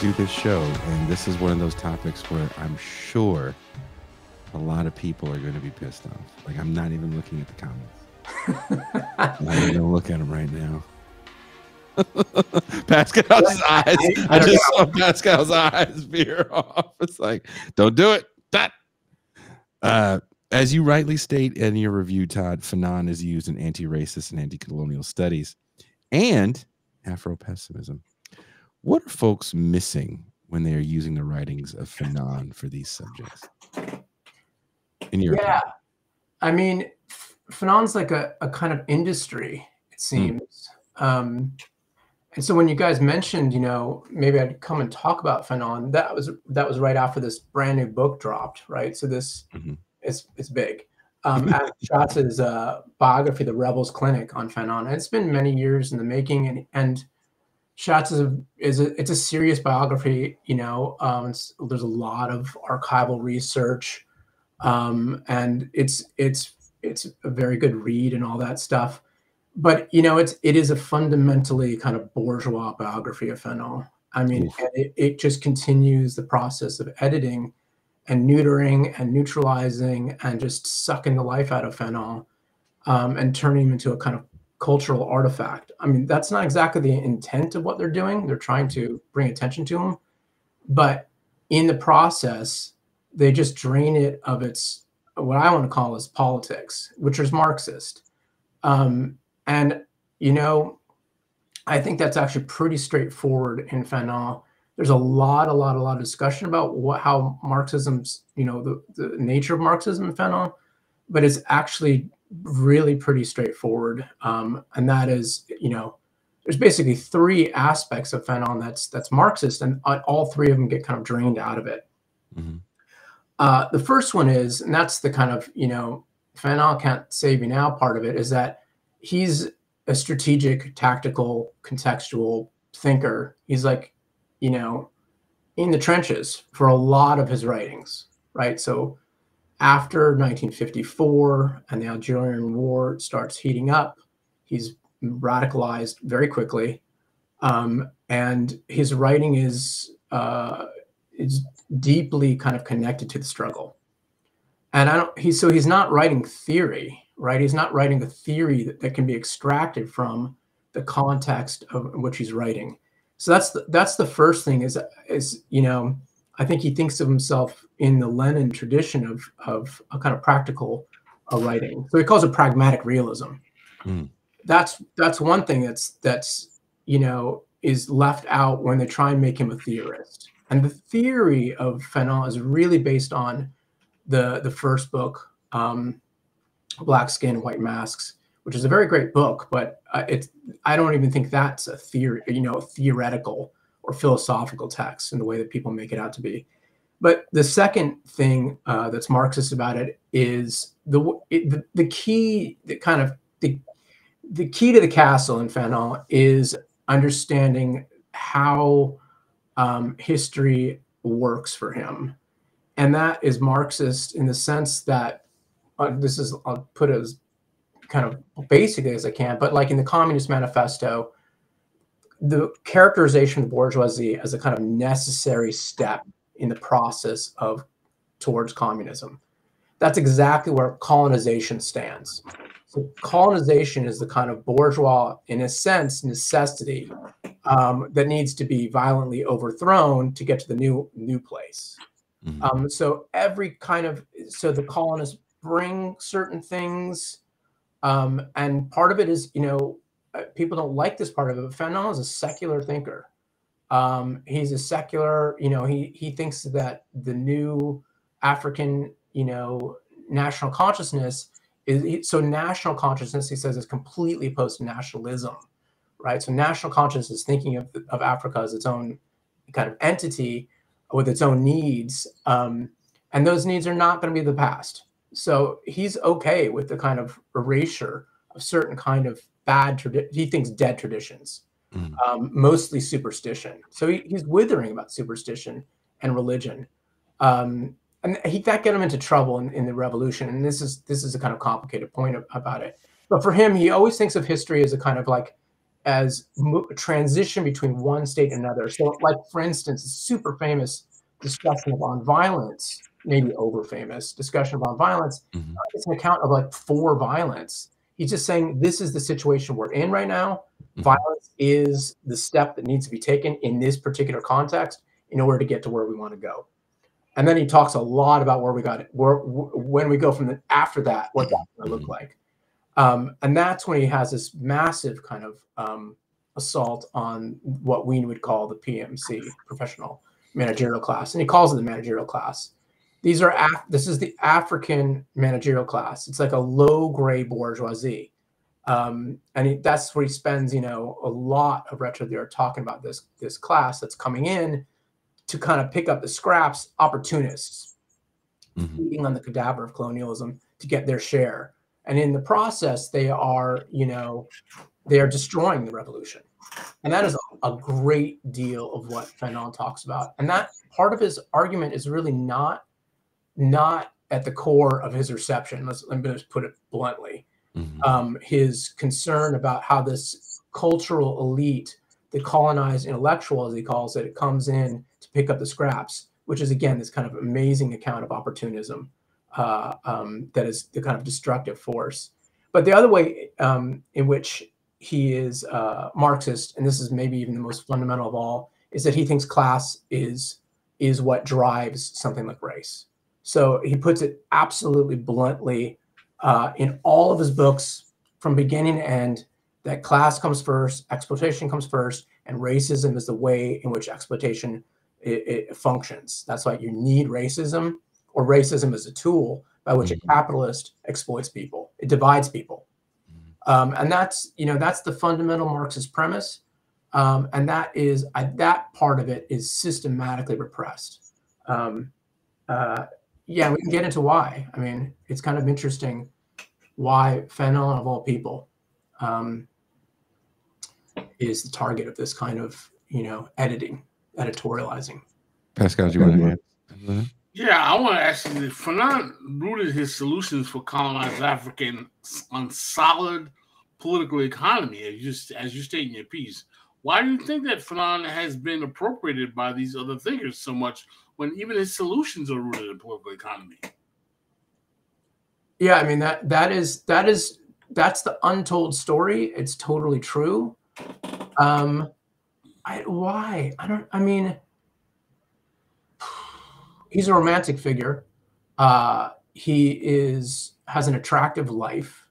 do this show, and this is one of those topics where I'm sure a lot of people are going to be pissed off. Like, I'm not even looking at the comments. I'm not even going to look at them right now. Pascal's eyes. I just saw Pascal's eyes veer off. It's like, don't do it. As you rightly state in your review, Todd, Fanon is used in anti-racist and anti-colonial studies and Afro-pessimism. What are folks missing when they are using the writings of Fanon for these subjects? In your opinion? I mean, Fanon's like a kind of industry, it seems. And so when you guys mentioned, you know, maybe I'd come and talk about Fanon, that was right after this brand new book dropped, right? So this it's big. Schatz's biography, The Rebels Clinic on Fanon, and it's been many years in the making, and Schatz it's a serious biography. You know, there's a lot of archival research, and it's a very good read and all that stuff. But you know, it is a fundamentally kind of bourgeois biography of Fanon. I mean, it just continues the process of editing and neutering and neutralizing and just sucking the life out of Fanon, and turning him into a kind of cultural artifact. I mean, that's not exactly the intent of what they're doing. They're trying to bring attention to him, but in the process, they just drain it of its, what I want to call is politics, which is Marxist. And, you know, I think that's actually pretty straightforward in Fanon. There's a lot of discussion about how Marxism's, you know, the nature of Marxism in Fanon, but it's actually really pretty straightforward. And that is, you know, there's basically three aspects of Fanon that's Marxist, and all three of them get kind of drained out of it. The first one is, and that's the kind of, you know, Fanon can't save you now part of it, is that he's a strategic, tactical, contextual thinker. He's like, you know, in the trenches for a lot of his writings, right? So after 1954 and the Algerian War starts heating up, he's radicalized very quickly, and his writing is deeply kind of connected to the struggle. And he's not writing theory, right? He's not writing a theory that can be extracted from the context of which he's writing. So that's the first thing is, you know, I think he thinks of himself in the Lenin tradition of a kind of practical writing. So he calls it pragmatic realism. That's one thing that's you know, is left out when they try and make him a theorist. And the theory of Fanon is really based on the first book, Black Skin, White Masks, which is a very great book, but I don't even think that's a theory, you know, theoretical or philosophical text in the way that people make it out to be. But the second thing that's Marxist about it is the key to the castle in Fanon is understanding how history works for him, and that is Marxist in the sense that I'll put it as kind of basically as I can, but like in the Communist Manifesto, the characterization of the bourgeoisie as a kind of necessary step in the process towards communism. That's exactly where colonization stands. So colonization is the kind of bourgeois, in a sense, necessity that needs to be violently overthrown to get to the new place. So the colonists bring certain things, and part of it is, you know, people don't like this part of it, but Fanon is a secular thinker. He's a secular, you know, he thinks that the new African, you know, national consciousness so national consciousness, he says, is completely opposed to nationalism, right? So national consciousness is thinking of Africa as its own kind of entity with its own needs, and those needs are not going to be the past. So he's okay with the kind of erasure of certain kind of he thinks dead traditions, mostly superstition. So he's withering about superstition and religion. And that got him into trouble in the revolution. And this is a kind of complicated point about it. But for him, he always thinks of history as a kind of like as transition between one state and another. So, like for instance, a super famous discussion on violence, maybe over famous discussion about violence. It's an account of like for violence. He's just saying this is the situation we're in right now. Violence is the step that needs to be taken in this particular context in order to get to where we want to go. And then he talks a lot about where we got it, when we go from the after that, what that's going to look like. And that's when he has this massive kind of assault on what we would call the PMC, professional managerial class, and he calls it the managerial class. This is the African managerial class. It's like a low-grade bourgeoisie, and that's where he spends, a lot of retro there talking about this class that's coming in to kind of pick up the scraps, opportunists, feeding on the cadaver of colonialism to get their share. And in the process, they are destroying the revolution. And that is a great deal of what Fanon talks about. And that part of his argument is really not at the core of his reception. Let me just put it bluntly. His concern about how this cultural elite, the colonized intellectual, as he calls it comes in to pick up the scraps, which is, again, this kind of amazing account of opportunism that is the kind of destructive force. But the other way in which he is Marxist, and this is maybe even the most fundamental of all, is that he thinks class is what drives something like race. So he puts it absolutely bluntly in all of his books from beginning to end, that class comes first, exploitation comes first, and racism is the way in which exploitation it functions. That's why you need racism, or racism is a tool by which a capitalist exploits people. It divides people. And that's the fundamental Marxist premise. And that part of it is systematically repressed. Yeah, we can get into why. I mean, it's kind of interesting why Fanon, of all people, is the target of this kind of, editorializing. Pascal, do you want to add? Yeah, I want to ask you, Fanon rooted his solutions for colonized Africans on solid political economy, as you state in your piece. Why do you think that Fanon has been appropriated by these other thinkers so much when even his solutions are rooted in political economy? Yeah, I mean that's the untold story. It's totally true. He's a romantic figure. He has an attractive life.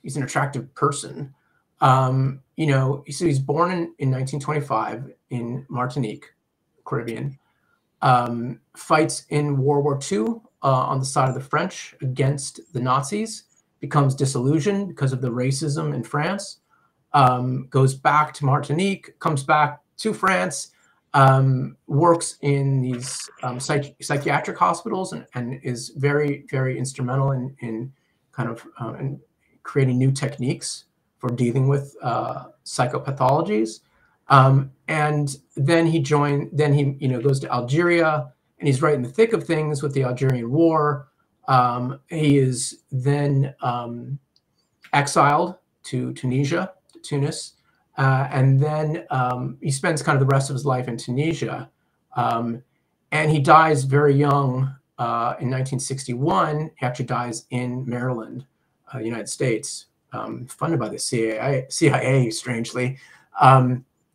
He's an attractive person. So he's born in 1925 in Martinique, Caribbean. Fights in World War II on the side of the French against the Nazis, becomes disillusioned because of the racism in France, goes back to Martinique, comes back to France, works in these psychiatric hospitals and is very, very instrumental in kind of in creating new techniques for dealing with psychopathologies. And then he goes to Algeria, and he's right in the thick of things with the Algerian War. He is then exiled to Tunis, and then he spends kind of the rest of his life in Tunisia. And he dies very young in 1961. He actually dies in Maryland, United States, funded by the CIA, strangely.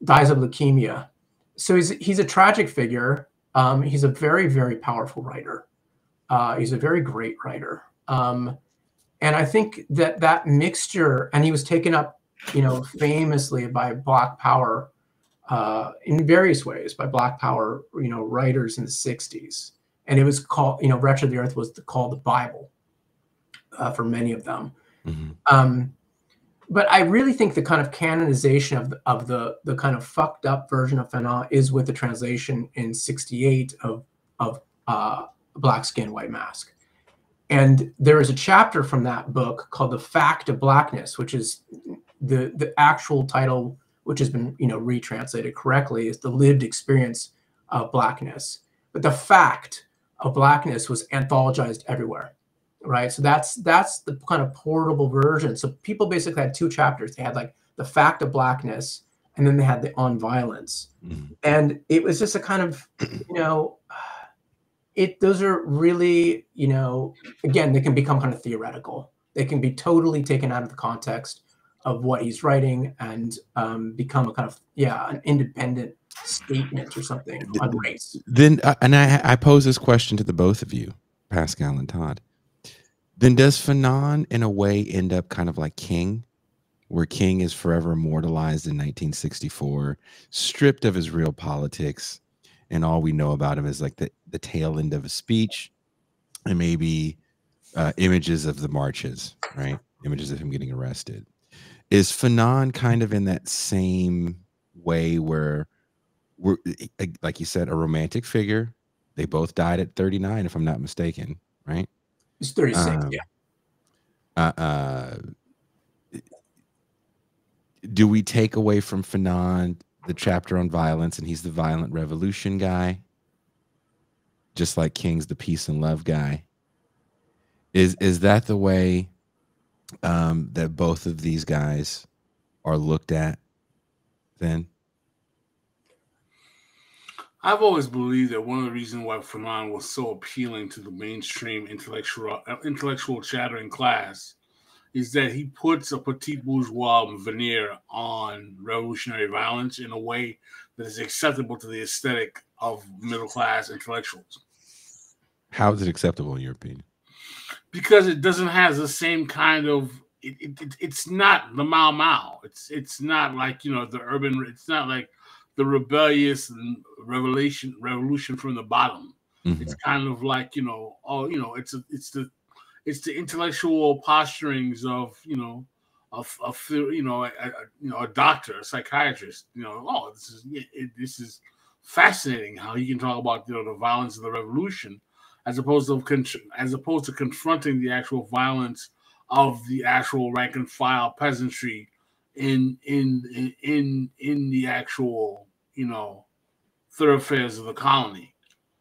Dies of leukemia. So he's a tragic figure. He's a very, very powerful writer. He's a very great writer. And I think that mixture, and he was taken up, famously by Black Power in various ways, by Black Power, writers in the 60s. And it was called, Wretched of the Earth was called the Bible for many of them. But I really think the kind of canonization of the kind of fucked up version of Fanon is with the translation in 1968 of Black Skin, White Mask. And there is a chapter from that book called The Fact of Blackness, which is the actual title, which has been retranslated correctly, is The Lived Experience of Blackness. But the fact of blackness was anthologized everywhere. Right. So that's the kind of portable version. So people basically had two chapters. They had like The Fact of Blackness, and then they had the On Violence. And it was just a kind of, those are really, again, they can become kind of theoretical. They can be totally taken out of the context of what he's writing and become a kind of, an independent statement or something on race. Then, and I pose this question to the both of you, Pascal and Todd. Then does Fanon in a way end up kind of like King, where King is forever immortalized in 1964, stripped of his real politics, and all we know about him is like the tail end of a speech and maybe images of the marches, right? Images of him getting arrested. Is Fanon kind of in that same way where we're, like you said, a romantic figure? They both died at 39, if I'm not mistaken, right? He's 36, do we take away from Fanon the chapter on violence, and he's the violent revolution guy, just like King's the peace and love guy? Is that the way that both of these guys are looked at then? I've always believed that one of the reasons why Fanon was so appealing to the mainstream intellectual chattering class is that he puts a petit bourgeois veneer on revolutionary violence in a way that is acceptable to the aesthetic of middle-class intellectuals. How is it acceptable in your opinion? Because it doesn't have the same kind of, it's not the Mau Mau. It's not like, the urban, it's not like the rebellious revolution from the bottom. It's kind of like, it's the intellectual posturings of, a doctor, a psychiatrist, this is fascinating how he can talk about, the violence of the revolution as opposed to confronting the actual violence of the actual rank and file peasantry in the actual, thoroughfares of the colony.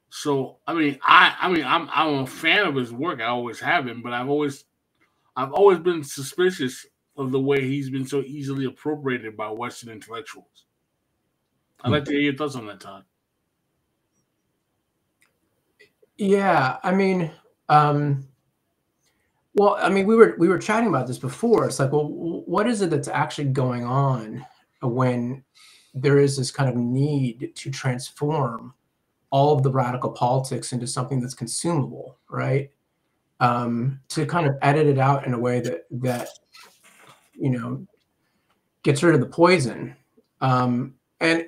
So I'm a fan of his work. I always have been, but I've always been suspicious of the way he's been so easily appropriated by Western intellectuals. I'd like to hear your thoughts on that, Todd. Yeah, we were chatting about this before. It's like, well, what is it that's actually going on when there is this kind of need to transform all of the radical politics into something that's consumable, right? To kind of edit it out in a way that gets rid of the poison. And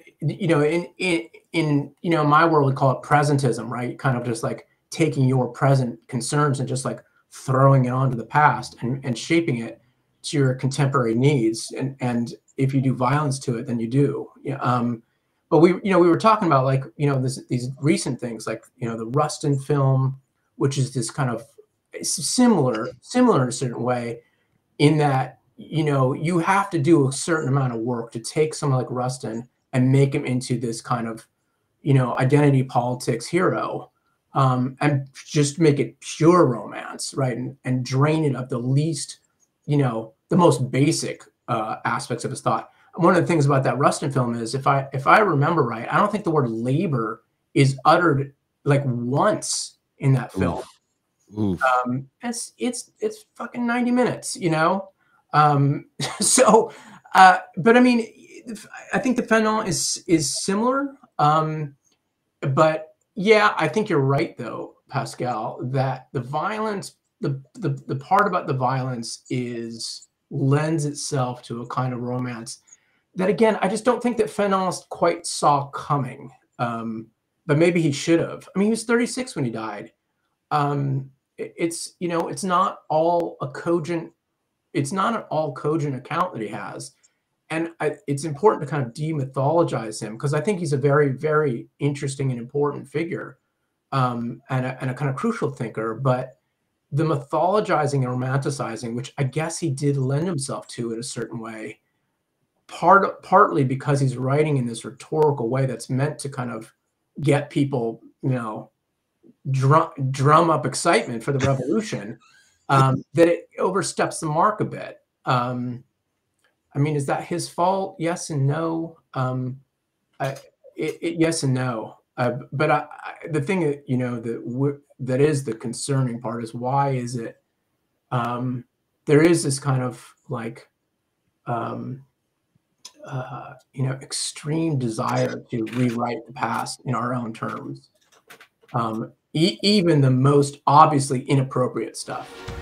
in my world, we call it presentism, right? Kind of just like taking your present concerns and just like throwing it onto the past and shaping it to your contemporary needs. And if you do violence to it, then you do. But we were talking about like, these recent things like, the Rustin film, which is this kind of similar in a certain way, in that, you have to do a certain amount of work to take someone like Rustin and make him into this kind of, identity politics hero, and just make it pure romance, right? And drain it of the least, the most basic aspects of his thought. One of the things about that Rustin film is, if I remember right, I don't think the word labor is uttered like once in that film. Oof. It's fucking 90 minutes, So, but I mean, I think the Fanon is similar. But yeah, I think you're right though, Pascal, that the violence, the part about the violence lends itself to a kind of romance that, again, I just don't think that Fanon quite saw coming. But maybe he should have. I mean, he was 36 when he died. It's not all a cogent. It's not an all cogent account that he has. And it's important to kind of demythologize him, because I think he's a very, very interesting and important figure, and a kind of crucial thinker. But the mythologizing and romanticizing, which I guess he did lend himself to in a certain way, partly because he's writing in this rhetorical way that's meant to kind of get people, drum up excitement for the revolution, that it oversteps the mark a bit. I mean, is that his fault? Yes and no. Yes and no. But the thing that, you know, that is the concerning part is, why is it there is this kind of like you know, extreme desire to rewrite the past in our own terms, even the most obviously inappropriate stuff.